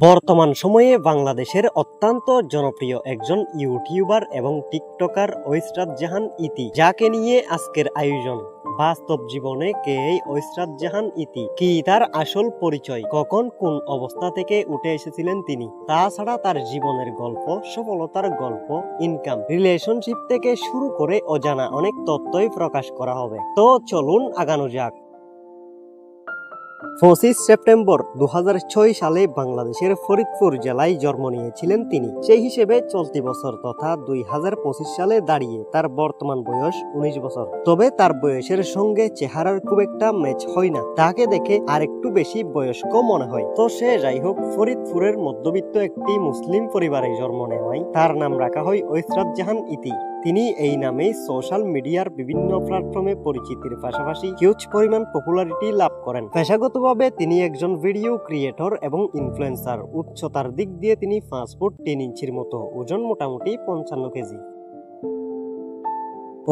বর্তমান সময়ে বাংলাদেশের অত্যন্ত জনপ্রিয় একজন ইউটিউবার এবং টিকটকার ঐশরাত জাহান ইতি, যাকে নিয়ে আজকের আয়োজন। বাস্তব জীবনে কে এই ঐশরাত জাহান ইতি, কি তার আসল পরিচয়, কখন কোন অবস্থা থেকে উঠে এসেছিলেন তিনি, তাছাড়া তার জীবনের গল্প, সফলতার গল্প, ইনকাম, রিলেশনশিপ থেকে শুরু করে অজানা অনেক তথ্যই প্রকাশ করা হবে। তো চলুন আগানো যাক। 25 সেপ্টেম্বর 2006 সালে বাংলাদেশের ফরিদপুর জেলায় জন্ম নিয়েছিলেন তিনি। সেই হিসেবে চলতি বছর তথা 2025 সালে দাঁড়িয়ে তার বর্তমান বয়স 19 বছর। তবে তার বয়সের সঙ্গে চেহারার খুব একটা ম্যাচ হয় না, তাকে দেখে আরেকটু বেশি বয়স্ক মনে হয়। তো সে যাই হোক, ফরিদপুরের মধ্যবিত্ত একটি মুসলিম পরিবারে জন্ম নেওয়ায় তার নাম রাখা হয় ঐশরাত জাহান ইতি। তিনি এই নামেই সোশ্যাল মিডিয়ার বিভিন্ন প্ল্যাটফর্মে পরিচিতির পাশাপাশি হিউজ পরিমাণ পপুলারিটি লাভ করেন। পেশাগতভাবে তিনি একজন ভিডিও ক্রিয়েটর এবং ইনফ্লুয়েন্সার। উচ্চতার দিক দিয়ে তিনি 5 ফুট 10 ইঞ্চির মতো, ওজন মোটামুটি 55 কেজি।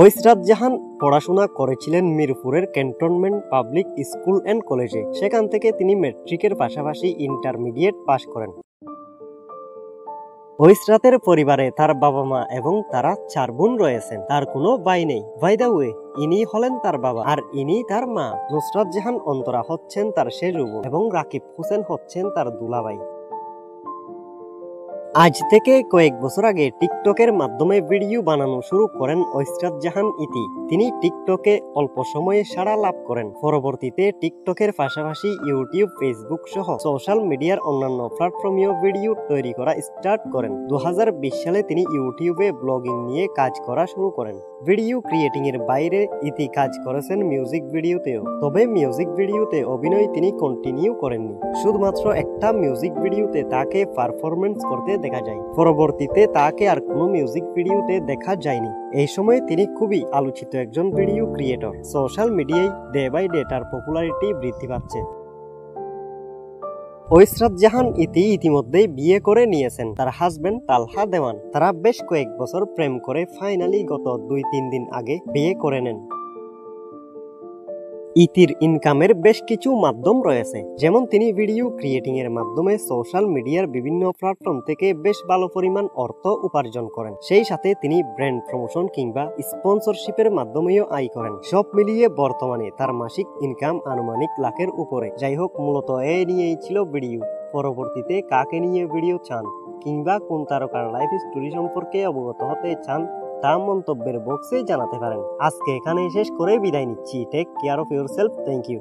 ঐশরাত জাহান পড়াশোনা করেছিলেন মিরপুরের ক্যান্টনমেন্ট পাবলিক স্কুল অ্যান্ড কলেজে। সেখান থেকে তিনি ম্যাট্রিকের পাশাপাশি ইন্টারমিডিয়েট পাশ করেন। ঐশরাতের পরিবারে তার বাবা মা এবং তারা 4 বোন রয়েছেন, তার কোনো ভাই নেই। বাই দ্য ওয়ে, ইনি হলেন তার বাবা আর ইনি তার মা। নুসরাত জাহান অন্তরা হচ্ছেন তার সেজ বোন এবং রাকিব হোসেন হচ্ছেন তার দুলাভাই। আজ থেকে কয়েক বছর আগে টিকটকের মাধ্যমে ভিডিও বানানো শুরু করেন ঐশরাত জাহান ইতি। তিনি টিকটকে অল্প সময়ে সাড়া লাভ করেন। পরবর্তীতে টিকটকের পাশাপাশি ইউটিউব, ফেসবুক সহ সোশ্যাল মিডিয়ার অন্যান্য প্ল্যাটফর্মেও ভিডিও তৈরি করা স্টার্ট করেন। 2020 সালে তিনি ইউটিউবে ব্লগিং নিয়ে কাজ করা শুরু করেন। ভিডিও ক্রিয়েটিং এর বাইরে ইতি কাজ করেছেন মিউজিক ভিডিওতেও। তবে মিউজিক ভিডিওতে অভিনয় তিনি কন্টিনিউ করেননি। শুধুমাত্র একটা মিউজিক ভিডিওতে তাকে পারফরমেন্স করতে দেখা যায়। পরবর্তীতে তাকে আর কোনো মিউজিক ভিডিওতে দেখা যায়নি। এই সময়ে তিনি খুবই আলোচিত একজন ভিডিও ক্রিয়েটর। সোশ্যাল মিডিয়ায় ডে বাই ডে তার পপুলারিটি বৃদ্ধি পাচ্ছে। ঐশরাত জাহান ইতি ইতিমধ্যেই বিয়ে করে নিয়েছেন। তার হাজবেন্ড তালহা দেওয়ান। তারা বেশ কয়েক বছর প্রেম করে ফাইনালি গত 2-3 দিন আগে বিয়ে করে নেন। ইতির ইনকামের বেশ কিছু মাধ্যম রয়েছে, যেমন তিনি ভিডিও ক্রিয়েটিং এর মাধ্যমে সোশ্যাল মিডিয়ার বিভিন্ন প্ল্যাটফর্ম থেকে বেশ ভালো পরিমাণ অর্থ উপার্জন করেন। সেই সাথে তিনি ব্র্যান্ড প্রমোশন কিংবা স্পন্সরশিপের মাধ্যমেও আয় করেন। সব মিলিয়ে বর্তমানে তার মাসিক ইনকাম আনুমানিক লাখের উপরে। যাই হোক, মূলত এই নিয়েই ছিল ভিডিও। পরবর্তীতে কাকে নিয়ে ভিডিও চান কিংবা কোন তারকার লাইফ স্টোরি সম্পর্কে অবগত হতে চান তা মন্তব্যের বক্সে জানাতে পারেন। আজকে এখানেই শেষ করে বিদায় নিচ্ছি। Take care of yourself. Thank you.